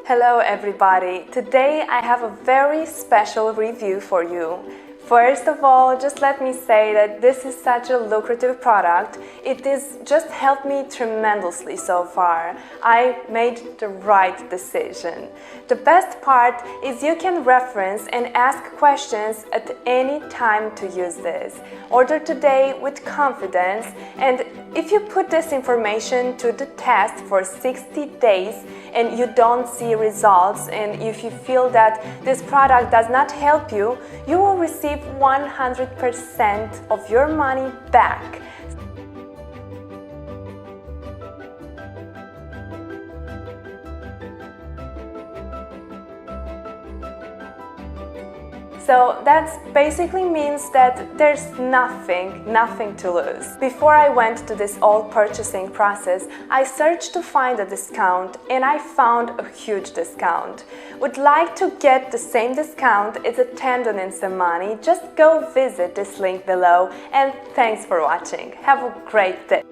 Hello everybody! Today I have a very special review for you. First of all, just let me say that this is such a lucrative product. It has just helped me tremendously so far. I made the right decision. The best part is you can reference and ask questions at any time to use this. Order today with confidence, and if you put this information to the test for 60 days and you don't see results, and if you feel that this product does not help you, you will receive 100% of your money back. So that basically means that there's nothing to lose. Before I went to this whole purchasing process, I searched to find a discount and I found a huge discount. Would like to get the same discount as attendant in some money? Just go visit this link below, and thanks for watching. Have a great day.